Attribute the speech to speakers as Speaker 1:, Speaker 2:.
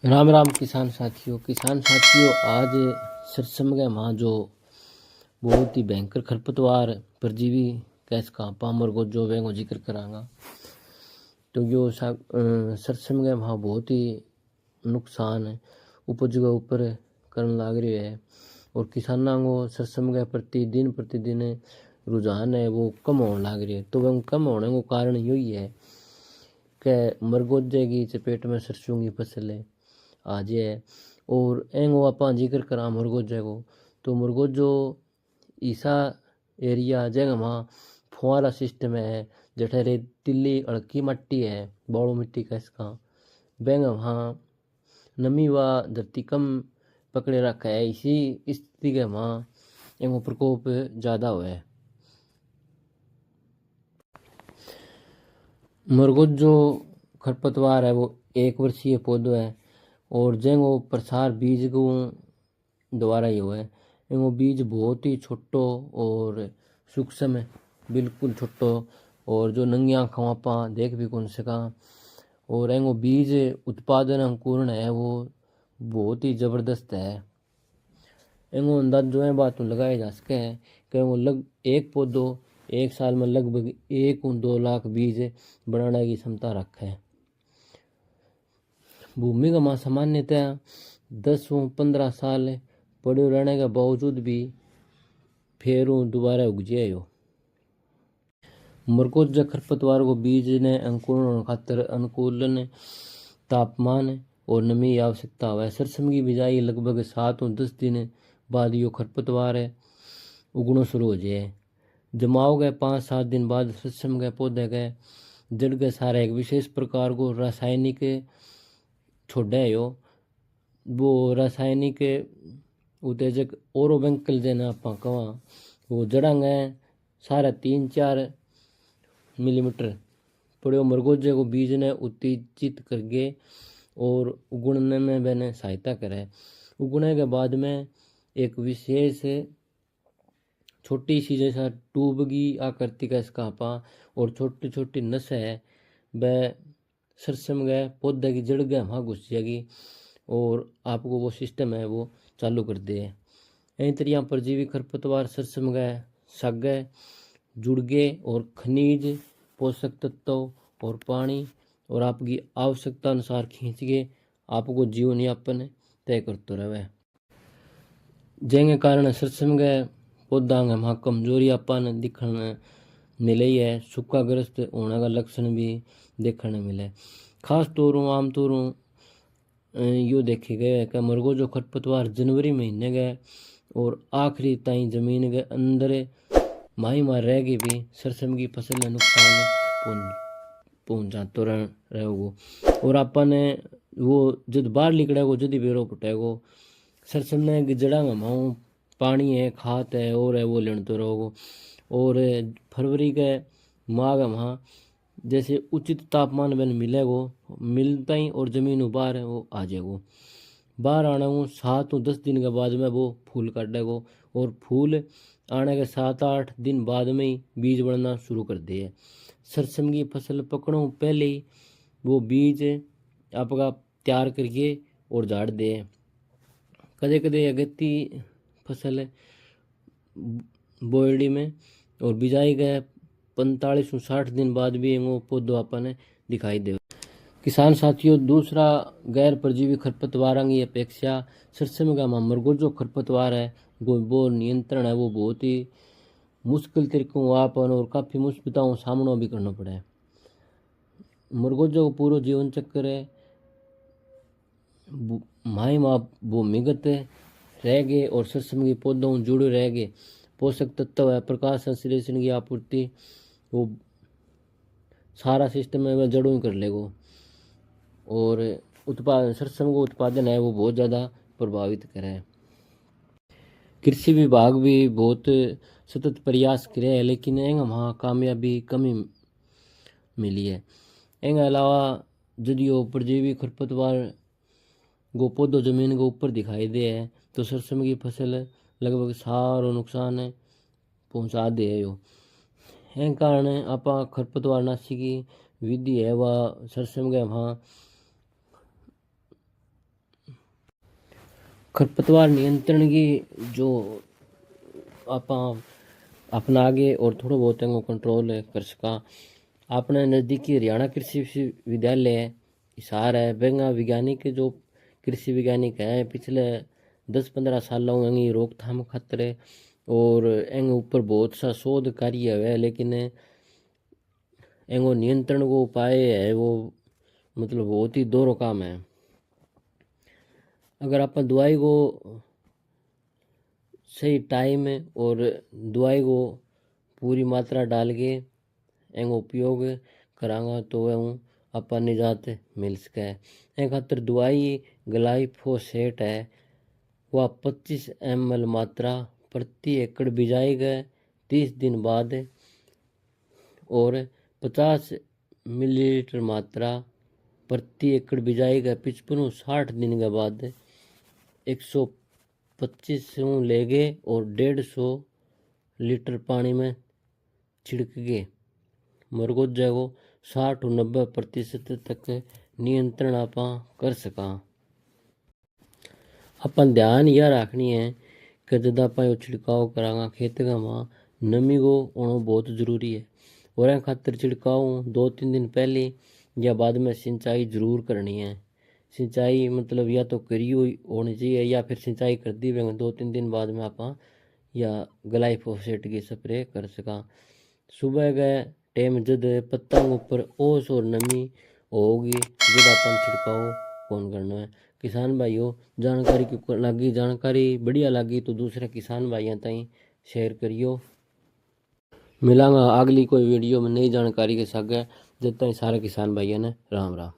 Speaker 1: राम राम किसान साथियों आज सरसम के वहाँ जो बहुत ही भयंकर खरपतवार परजीवी कैस का पामर को जो वेंगो जिक्र करांगा। तो यो सरसम के वहाँ बहुत ही नुकसान है उपज के ऊपर करने लाग रही है और किसानों को सरसम के प्रति दिन प्रतिदिन रुझान है वो कम होने लाग रही है। तो वह कम होने को कारण यही है कि मरगोजे की चपेट में सरसों की फसल है आज है और एंगो आप जिक्र करा मुरगोजे को। तो मुरगोजो ईसा एरिया जगह वहाँ फुहारा सिस्टम है जठे रेतीली अड़की मट्टी है बौड़ो मिट्टी का इसका बेंग वहाँ नमी व धरती कम पकड़े रखा है। इसी स्थिति के वहाँ एंगो प्रकोप ज़्यादा हुआ है। मुरगोजो खरपतवार है वो 1 वर्षीय पौधो है और जेंगो प्रसार बीज को द्वारा ही हुआ है। एंगो बीज बहुत ही छोटो और सूक्ष्म है बिल्कुल छोटो और जो नंगी आँखों आप देख भी कौन सका। और एंगो बीज उत्पादन अंकुरण है वो बहुत ही ज़बरदस्त है। एंगो अंदाज जो है बात लगाया जा सके है कि वो एक पौधो 1 साल में लगभग 1-2 लाख बीज बनाने की क्षमता रखे है। भूमि का मां सामान्यतः 10-15 साल पड़े रहने के बावजूद भी फिर दोबारा उग जाए। मरकोजा खरपतवार को बीज ने अंकुरण खातर अनुकूलन तापमान और नमी की आवश्यकता है। सरसम की बिजाई लगभग 7-10 दिन बाद यो खरपतवार उगना शुरू हो जाए। जमाव के 5-7 दिन बाद सरसम के पौधे के जड़ के सारे एक विशेष प्रकार को रासायनिक छोड़े हो वो रासायनिक उत्तेजक ओरोबेंकल जेना आप कहा वो जड़ांगे सारा 3-4 मिलीमीटर पड़े मरगोजे को बीज ने उत्तेजित करके और उगने में मैंने सहायता करे। उगने के बाद में एक विशेष छोटी सी जैसा ट्यूब की आकृति का इसका आपा और छोटी छोटी नस है वह सरसम गए पौधे की जड़ गए वहाँ घुस जाएगी और आपको वो सिस्टम है वो चालू कर दे। यही तरह परजीवी खरपतवार सरसम गए सागे जुड़ गए और खनिज पोषक तत्व और पानी और आपकी आवश्यकता अनुसार खींच के आपको जीवन यापन तय करते रहे। जेंगे कारण सरसम गए पौधा वहाँ कमजोरी अपन दिखने मिले ही है। सूखाग्रस्त होने का लक्षण भी देखने मिले। खास तौर आमतौर यो देखे गए है कि मरगोजो खरपतवार जनवरी महीने गए और आखिरी ताई जमीन के अंदर माही मार रह गई भी सरसम की फसल ने नुकसान पहुँचाते रहेगो। और अपन वो जब बाहर निकलेगो जब बेरो फुटेगो सरसम ने जड़ा में पानी है खाद है और है वो लेते रहोगो। और फरवरी के माह में वहाँ जैसे उचित तापमान में मिलेगो मिलता ही और जमीन बाहर है वो आ जाएगो। बाहर आने को 7-10 दिन के बाद में वो फूल काटेगो और फूल आने के 7-8 दिन बाद में ही बीज बढ़ना शुरू कर दिए। सरसम की फसल पकड़ो पहले ही वो बीज आपका तैयार करके और झाड़ दे। कदे कदे अगती फसल बोएडी में और बिजाई गए 45-60 दिन बाद भी वो पौधो अपन दिखाई दे। किसान साथियों दूसरा गैर परजीवी खरपतवार की अपेक्षा सरसम का मरगोजो खरपतवार है वो नियंत्रण है वो बहुत ही मुश्किल तरीकों आपन और काफ़ी मुसीबतों सामना भी करना पड़ा है। मरगोजो को पूरा जीवन चक्र है माही माँ भूमिगत रह गए और सरसम के पौधों जुड़े रह गए। पोषक तत्व है प्रकाश संश्लेषण की आपूर्ति वो सारा सिस्टम में वह जड़ों ही कर लेगो और उत्पादन सरसम को उत्पादन है वो बहुत ज़्यादा प्रभावित करे। कृषि विभाग भी बहुत सतत प्रयास करे है लेकिन वहाँ कामयाबी कमी मिली है। एंगे अलावा यदि वो परजीवी खरपतवार गो पौधो जमीन के ऊपर दिखाई दे है तो सरसम की फसल लगभग सारो नुकसान पहुँचा दे है। यो एं कारण आप खरपतवार नाशी की विधि है वह सरसम के वहाँ खरपतवार नियंत्रण की जो आप अपना आगे और थोड़ा बहुत इनको कंट्रोल कर सका। अपने नज़दीकी हरियाणा कृषि विश्वविद्यालय है हिसार है, बेंगा वैज्ञानिक जो कृषि वैज्ञानिक है पिछले 10-15 सालों में रोकथाम खातर और एंग ऊपर बहुत सा शोध कार्य है, लेकिन एंगो नियंत्रण को उपाय है वो मतलब बहुत ही दोहरा काम है। अगर आप दवाई को सही टाइम और दवाई को पूरी मात्रा डाल के एंगो उपयोग करांगा तो वह आपा निजात मिल सके। ए खातर दवाई ग्लाइफोसेट है वह 25 ml मात्रा प्रति एकड़ बिजाई गए 30 दिन बाद और 50 मिलीलीटर मात्रा प्रति एकड़ बिजाई गए 55-60 दिन के बाद 125 ले गए और 150 लीटर पानी में छिड़क गए मरगोजा को 60-90% तक नियंत्रण आप कर सका। अपन ध्यान यह रखनी है कि जब आप छिड़काव करांगा खेत का वहाँ नमी को होना बहुत जरूरी है और इन खातर छिड़काव 2-3 दिन पहले या बाद में सिंचाई जरूर करनी है। सिंचाई मतलब या तो करी हुई होनी चाहिए या फिर सिंचाई कर दी 2-3 दिन बाद में आप या ग्लाइफोसेट की स्प्रे कर सका। सुबह के टाइम जब पत्तों के ऊपर ओस और नमी होगी जब अपन छिड़काव कौन करना है। किसान भाइयों जानकारी की लगी जानकारी बढ़िया लगी तो दूसरे किसान भाइयों ताई शेयर करियो। मिलांगा अगली कोई वीडियो में नई जानकारी के साथ जब तक सारे किसान भाइयों ने राम राम।